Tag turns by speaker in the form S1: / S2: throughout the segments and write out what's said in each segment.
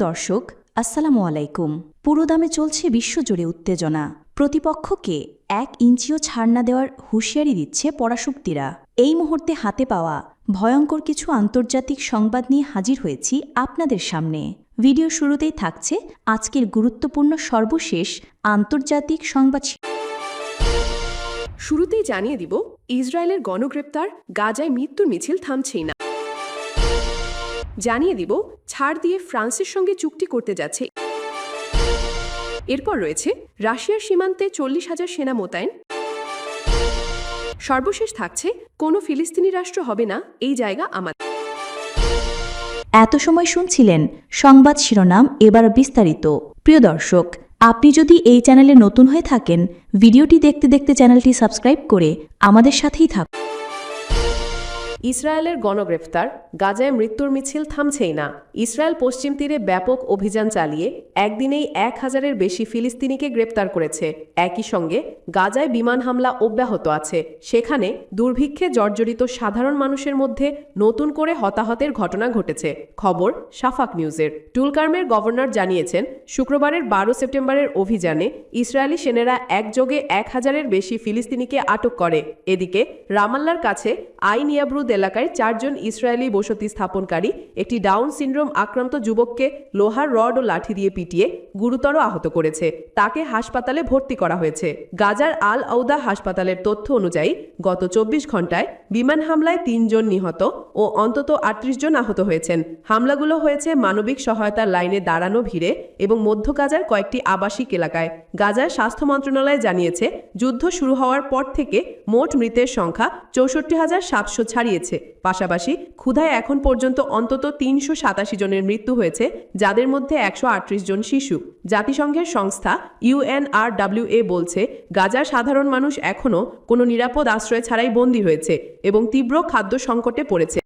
S1: দর্শক, আসসালামু আলাইকুম। পুরোদমে চলছে বিশ্বজুড়ে উত্তেজনা। প্রতিপক্ষকে 1 ইঞ্চিও ছাড় না দেওয়ার হুঁশিয়ারি দিচ্ছে পরাশক্তিরা। এই মুহূর্তে হাতে পাওয়া ভয়ঙ্কর কিছু আন্তর্জাতিক সংবাদ নিয়ে হাজির হয়েছি আপনাদের সামনে। ভিডিও শুরুতেই থাকছে আজকের গুরুত্বপূর্ণ সর্বশেষ আন্তর্জাতিক সংবাদ।
S2: শুরুতেই জানিয়ে দিব, ইসরায়েলের গণগ্রেপ্তার, গাজায় মৃত্যুর মিছিল থামছেই না। জানিয়ে দিব, ছাড় দিয়ে ফ্রান্সের সঙ্গে চুক্তি করতে যাচ্ছে। এরপর রয়েছে রাশিয়ার সীমান্তে 40,000 সেনা মোতায়েন। সর্বশেষ থাকছে, কোনো ফিলিস্তিনি রাষ্ট্র হবে না, এই জায়গা আমাদের।
S1: এত সময় শুনছিলেন সংবাদ শিরোনাম, এবার বিস্তারিত। প্রিয় দর্শক, আপনি যদি এই চ্যানেলে নতুন হয়ে থাকেন, ভিডিওটি দেখতে দেখতে চ্যানেলটি সাবস্ক্রাইব করে আমাদের সাথেই থাকুন।
S2: ইসরায়েলের গণগ্রেফতার, গাজায় মৃত্যুর মিছিল থামছেই না। ইসরায়েল পশ্চিম তীরে ব্যাপক অভিযান চালিয়ে একদিনেই 1000-এর বেশি ফিলিস্তিনিকে গ্রেপ্তার করেছে। একই সঙ্গে গাজায় বিমান হামলা অব্যাহত আছে। সেখানে দুর্ভিক্ষে জর্জরিত সাধারণ মানুষের মধ্যে নতুন করে হতাহতের ঘটনা ঘটেছে। খবর শাফাক নিউজের। টুলকার্মের গভর্নর জানিয়েছেন, শুক্রবারের 12 সেপ্টেম্বরের অভিযানে ইসরায়েলি সেনারা একযোগে 1000-এর বেশি ফিলিস্তিনিকে আটক করে। এদিকে রামাল্লার কাছে আইন ইয়াব্রুদ এলাকায় 4 জন ইসরায়েলি বসতি স্থাপনকারী একটি ডাউন সিনড্রোম আক্রান্ত যুবককে লোহার রড ও লাঠি দিয়ে পিটিয়ে গুরুতর আহত করেছে। তাকে হাসপাতালে ভর্তি করা হয়েছে। গাজার আল আউদা হাসপাতালের তথ্য অনুযায়ী গত 24 ঘন্টায় বিমান হামলায় 3 জন নিহত ও অন্তত 38 জন আহত হয়েছেন। হামলাগুলো হয়েছে মানবিক সহায়তার লাইনে দাঁড়ানো ভিড়ে এবং মধ্য গাজার কয়েকটি আবাসিক এলাকায়। গাজার স্বাস্থ্য মন্ত্রণালয় জানিয়েছে, যুদ্ধ শুরু হওয়ার পর থেকে মোট মৃতের সংখ্যা 64,700 ছাড়িয়েছে। পাশাপাশি ক্ষুধায় এখন পর্যন্ত অন্তত 387 জনের মৃত্যু হয়েছে, যাদের মধ্যে 138 জন শিশু। জাতিসংঘের সংস্থা UNRWA বলছে, গাজার সাধারণ মানুষ এখনও কোনো নিরাপদ আশ্রয় ছাড়াই বন্দী হয়েছে এবং তীব্র খাদ্য সংকটে পড়েছে।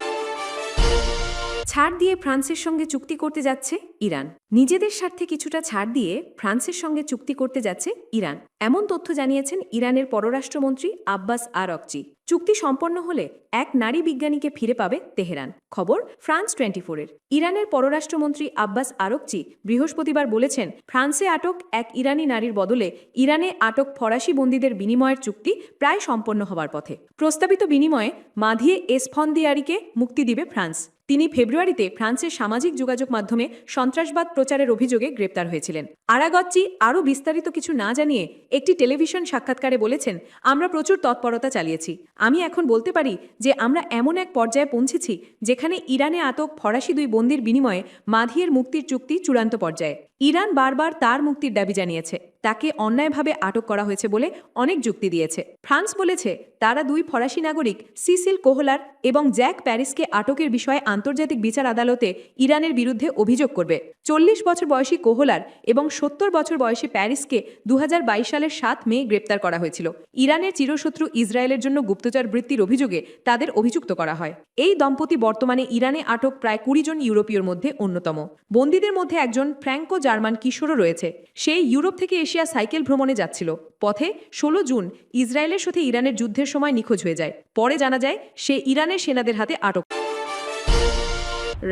S2: ছাড় দিয়ে ফ্রান্সের সঙ্গে চুক্তি করতে যাচ্ছে ইরান। নিজেদের স্বার্থে কিছুটা ছাড় দিয়ে ফ্রান্সের সঙ্গে চুক্তি করতে যাচ্ছে ইরান, এমন তথ্য জানিয়েছেন ইরানের পররাষ্ট্রমন্ত্রী আব্বাস আরাগচি। চুক্তি সম্পন্ন হলে এক নারী বিজ্ঞানীকে ফিরে পাবে তেহরান। খবর ফ্রান্স 24-এর। ইরানের পররাষ্ট্রমন্ত্রী আব্বাস আরাগচি বৃহস্পতিবার বলেছেন, ফ্রান্সে আটক এক ইরানি নারীর বদলে ইরানে আটক ফরাসি বন্দীদের বিনিময়ের চুক্তি প্রায় সম্পন্ন হবার পথে। প্রস্তাবিত বিনিময়ে মাধিয়ে এসফন্দিয়ারিকে মুক্তি দিবে ফ্রান্স। তিনি ফেব্রুয়ারিতে ফ্রান্সের সামাজিক যোগাযোগ মাধ্যমে সন্ত্রাসবাদ প্রচারের অভিযোগে গ্রেপ্তার হয়েছিলেন। আরাগচি আরও বিস্তারিত কিছু না জানিয়ে একটি টেলিভিশন সাক্ষাৎকারে বলেছেন, আমরা প্রচুর তৎপরতা চালিয়েছি। আমি এখন বলতে পারি যে আমরা এমন এক পর্যায়ে পৌঁছেছি যেখানে ইরানে আটক ফরাসি 2 বন্দির বিনিময়ে মাধিয়ের মুক্তির চুক্তি চূড়ান্ত পর্যায়ে। ইরান বারবার তার মুক্তির দাবি জানিয়েছে। তাকে অন্যায়ভাবে আটক করা হয়েছে বলে অনেক যুক্তি দিয়েছে। ফ্রান্স বলেছে, তারা 2 ফরাসি নাগরিক সিসিল কোহলার এবং জ্যাক প্যারিসকে আটকের বিষয়ে আন্তর্জাতিক বিচার আদালতে ইরানের বিরুদ্ধে অভিযোগ করবে। 40 বছর বয়সী কোহলার এবং 70 বছর বয়সী প্যারিসকে 2022 সালের 7 মে গ্রেপ্তার করা হয়েছিল। ইরানের চিরশত্রু ইসরায়েলের জন্য গুপ্তচর বৃত্তির অভিযোগে তাদের অভিযুক্ত করা হয়। এই দম্পতি বর্তমানে ইরানে আটক প্রায় 20 জন ইউরোপীয়র মধ্যে অন্যতম। বন্দীদের মধ্যে একজন ফ্র্যাঙ্কো জার্মান কিশোরও রয়েছে। সে ইউরোপ থেকে এশিয়া সাইকেল ভ্রমণে যাচ্ছিল। পথে 16 জুন ইসরায়েলের সাথে ইরানের যুদ্ধের সময় নিখোঁজ হয়ে যায়। পরে জানা যায় সে ইরানের সেনাদের হাতে আটক।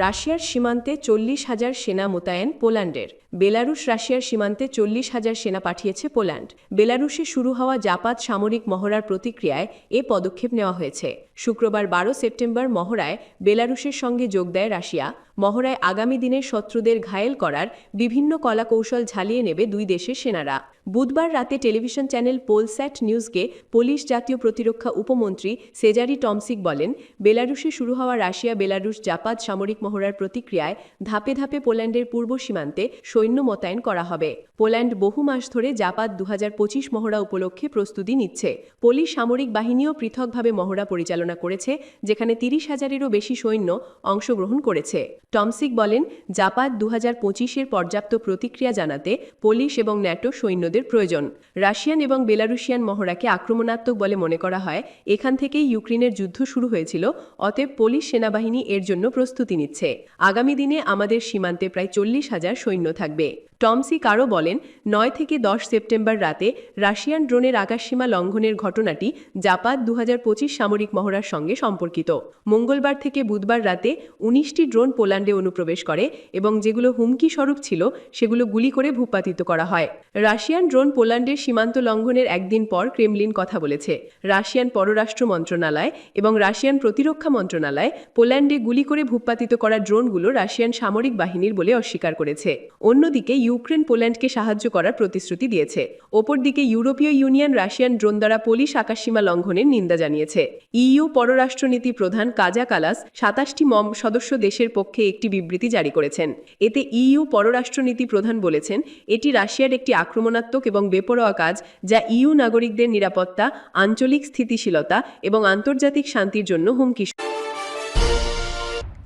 S2: রাশিয়ার সীমান্তে 40,000 সেনা মোতায়েন পোল্যান্ডের। বেলারুশ রাশিয়ার সীমান্তে 40,000 সেনা পাঠিয়েছে পোল্যান্ড। বেলারুশে শুরু হওয়া জাপাত সামরিক মহড়ার প্রতিক্রিয়ায় এ পদক্ষেপ নেওয়া হয়েছে। শুক্রবার 12 সেপ্টেম্বর মহড়ায় বেলারুশের সঙ্গে যোগ দেয় রাশিয়া। মহড়ায় আগামী দিনের শত্রুদের ঘায়েল করার বিভিন্ন কলাকৌশল ঝালিয়ে নেবে 2 দেশের সেনারা। বুধবার রাতে টেলিভিশন চ্যানেল পোলস্যাট নিউজকে পোলিশ জাতীয় প্রতিরক্ষা উপমন্ত্রী সেজারি টমসিক বলেন, বেলারুশে শুরু হওয়া রাশিয়া বেলারুশ জাপাত সামরিক মহড়ার প্রতিক্রিয়ায় ধাপে ধাপে পোল্যান্ডের পূর্ব সীমান্তে সৈন্য মোতায়েন করা হবে। পোল্যান্ড বহু মাস ধরে জাপাত 2025 মহড়া উপলক্ষে প্রস্তুতি নিচ্ছে। পোলিশ সামরিক বাহিনীও পৃথকভাবে মহড়া পরিচালনা করেছে, যেখানে 30,000-এরও বেশি সৈন্য অংশগ্রহণ করেছে। টমসিক বলেন, জাপাত 2025-এর পর্যাপ্ত প্রতিক্রিয়া জানাতে পোলিশ এবং ন্যাটো সৈন্যদের প্রয়োজন। রাশিয়ান এবং বেলারুশিয়ান মহড়াকে আক্রমণাত্মক বলে মনে করা হয়। এখান থেকেই ইউক্রেনের যুদ্ধ শুরু হয়েছিল। অতএব পোলিশ সেনাবাহিনী এর জন্য প্রস্তুতি নিচ্ছে। আগামী দিনে আমাদের সীমান্তে প্রায় 40,000 সৈন্য থাকবে। টমসি কারো বলেন 9 থেকে 10 সেপ্টেম্বর রাতে রাশিয়ান ড্রোনের আকাশসীমা লঙ্ঘনের ঘটনাটি জাপাত 2025 সামরিক মহড়ার সঙ্গে সম্পর্কিত। মঙ্গলবার থেকে বুধবার রাতে 19টি ড্রোন পোল্যান্ডে অনুপ্রবেশ করে এবং যেগুলো হুমকি স্বরূপ ছিল সেগুলো গুলি করে ভূপাতিত করা হয়। রাশিয়ান ড্রোন পোল্যান্ডের সীমান্ত লঙ্ঘনের একদিন পর ক্রেমলিন কথা বলেছে। রাশিয়ান পররাষ্ট্র মন্ত্রণালয় এবং রাশিয়ান প্রতিরক্ষা মন্ত্রণালয় পোল্যান্ডে গুলি করে ভূপাতিত করা ড্রোনগুলো রাশিয়ান সামরিক বাহিনীর বলে অস্বীকার করেছে। অন্যদিকে ইউক্রেন পোল্যান্ডকে সাহায্য করার প্রতিশ্রুতি দিয়েছে। অপরদিকে ইউরোপীয় ইউনিয়ন রাশিয়ান ড্রোন দ্বারা পোলিশ আকাশসীমা লঙ্ঘনের নিন্দা জানিয়েছে। ইইউ পররাষ্ট্রনীতি প্রধান কাজা কালাস 27টি সদস্য দেশের পক্ষে একটি বিবৃতি জারি করেছেন। এতে ইইউ পররাষ্ট্রনীতি প্রধান বলেছেন, এটি রাশিয়ার একটি আক্রমণাত্মক এবং বেপরোয়া কাজ যা ইইউ নাগরিকদের নিরাপত্তা, আঞ্চলিক স্থিতিশীলতা এবং আন্তর্জাতিক শান্তির জন্য হুমকি।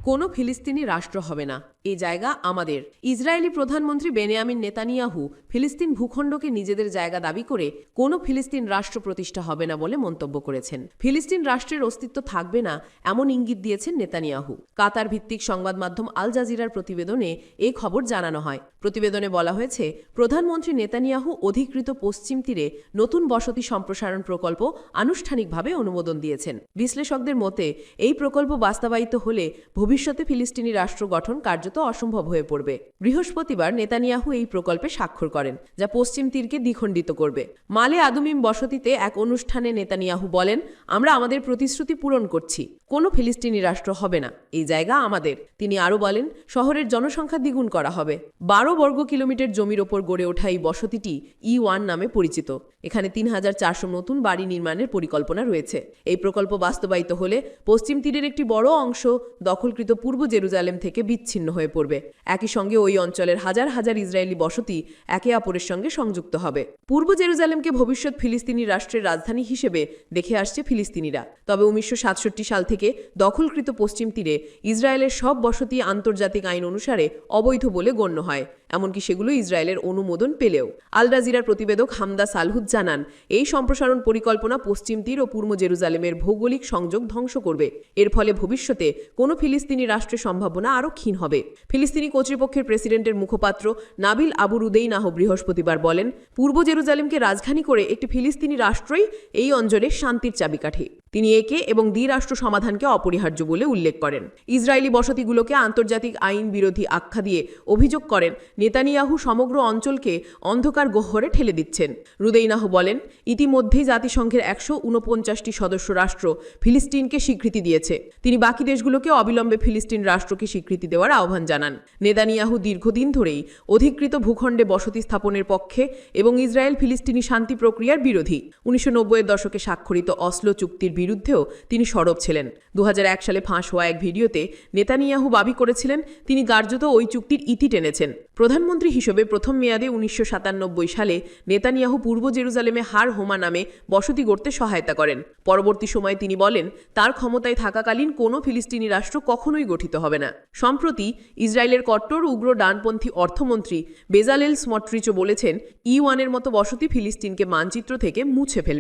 S2: কোনো ফিলিস্তিনি রাষ্ট্র হবে না, এই জায়গা আমাদের। ইসরায়েলি প্রধানমন্ত্রী বেনিয়ামিন নেতানিয়াহু ফিলিস্তিন ভূখণ্ডকে নিজেদের জায়গা দাবি করে কোনো ফিলিস্তিন রাষ্ট্র প্রতিষ্ঠা হবে না বলে মন্তব্য করেছেন। ফিলিস্তিন রাষ্ট্রের অস্তিত্ব থাকবে না এমন ইঙ্গিত দিয়েছেন নেতানিয়াহু। কাতার ভিত্তিক সংবাদ মাধ্যম আল জাজিরার প্রতিবেদনে এই খবর জানানো হয়। প্রতিবেদনে বলা হয়েছে, প্রধানমন্ত্রী নেতানিয়াহু অধিকৃত পশ্চিম তীরে নতুন বসতি সম্প্রসারণ প্রকল্প আনুষ্ঠানিকভাবে অনুমোদন দিয়েছেন। বিশ্লেষকদের মতে এই প্রকল্প বাস্তবায়িত হলে ভবিষ্যতে ফিলিস্তিনি রাষ্ট্র গঠন কার্যত অসম্ভব হয়ে পড়বে। বৃহস্পতিবার নেতানিয়াহু এই প্রকল্পে স্বাক্ষর করেন, যা পশ্চিম তীরকে দ্বিখণ্ডিত করবে। মালে আদুমিম বসতিতে এক অনুষ্ঠানে নেতানিয়াহু বলেন, আমরা আমাদের প্রতিশ্রুতি পূরণ করছি, কোনো ফিলিস্তিনি রাষ্ট্র হবে না, এই জায়গা আমাদের। তিনি আরও বলেন, শহরের জনসংখ্যা দ্বিগুণ করা হবে। 12 বর্গ কিলোমিটার জমির ওপর গড়ে ওঠা এই বসতিটি E1 নামে পরিচিত। এখানে 3400 নতুন বাড়ি নির্মাণের পরিকল্পনা রয়েছে। এই প্রকল্প বাস্তবায়িত হলে পশ্চিম তীরের একটি বড় অংশ দখলকৃত পূর্ব জেরুজালেম থেকে বিচ্ছিন্ন হয়ে পড়বে। একই সঙ্গে ওই অঞ্চলের হাজার হাজার ইসরায়েলি বসতি একে অপরের সঙ্গে সংযুক্ত হবে। পূর্ব জেরুজালেমকে ভবিষ্যৎ ফিলিস্তিনি রাষ্ট্রের রাজধানী হিসেবে দেখে আসছে ফিলিস্তিনিরা। তবে 1967 সাল থেকে দখলকৃত পশ্চিম তীরে ইসরায়েলের সব বসতি আন্তর্জাতিক আইন অনুসারে অবৈধ বলে গণ্য হয়, এমনকি সেগুলো ইসরায়েলের অনুমোদন পেলেও। আল জাজিরার প্রতিবেদক হামদা সালহুদ জানান, এই সম্প্রসারণ পরিকল্পনা পশ্চিম তীর ও পূর্ব জেরুজালেমের ভৌগোলিক সংযোগ ধ্বংস করবে। এর ফলে ভবিষ্যতে কোনো ফিলিস্তিনি রাষ্ট্রের সম্ভাবনা আরও ক্ষীণ হবে। ফিলিস্তিনি কর্তৃপক্ষের প্রেসিডেন্টের মুখপাত্র নাবিল আবু রুদেইনাহ বৃহস্পতিবার বলেন, পূর্ব জেরুজালেমকে রাজধানী করে একটি ফিলিস্তিনি রাষ্ট্রই এই অঞ্চলের শান্তির চাবিকাঠি। তিনি একে এবং দ্বিরাষ্ট্র সমাধানকে অপরিহার্য বলে উল্লেখ করেন। ইসরায়েলি বসতিগুলোকে আন্তর্জাতিক আইন বিরোধী আখ্যা দিয়ে অভিযোগ করেন নেতানিয়াহু সমগ্র অঞ্চলকে অন্ধকার গহ্বরে ঠেলে দিচ্ছেন। রুদেইনাহ বলেন, ইতিমধ্যেই জাতিসংঘের 149টি সদস্য রাষ্ট্র ফিলিস্তিনকে স্বীকৃতি দিয়েছে। তিনি বাকি দেশগুলোকে অবিলম্বে ফিলিস্তিন রাষ্ট্রকে স্বীকৃতি দেওয়ার আহ্বান জানান। নেতানিয়াহু দীর্ঘদিন ধরেই অধিকৃত ভূখণ্ডে বসতি স্থাপনের পক্ষে এবং ইসরায়েল ফিলিস্তিনি শান্তি প্রক্রিয়ার বিরোধী। 1990-এর দশকে স্বাক্ষরিত অসলো চুক্তির বিরুদ্ধেও তিনি সরব ছিলেন। 2001 সালে ফাঁস হওয়া এক ভিডিওতে নেতানিয়াহু দাবি করেছিলেন তিনি কার্যত ওই চুক্তির ইতি টেনেছেন। প্রধানমন্ত্রী হিসেবে প্রথম মেয়াদে 1997 সালে নেতানিয়াহু পূর্ব জেরুজালেমে হার হোমা নামে বসতি গড়তে সহায়তা করেন। পরবর্তী সময়ে তিনি বলেন, তার ক্ষমতায় থাকাকালীন কোনো ফিলিস্তিনি রাষ্ট্র কখনোই গঠিত হবে না। সম্প্রতি ইসরায়েলের কট্টর উগ্র ডানপন্থী অর্থমন্ত্রী বেজালেল স্মট্রিচও বলেছেন, E1 এর মতো বসতি ফিলিস্তিনকে মানচিত্র থেকে মুছে ফেলবে।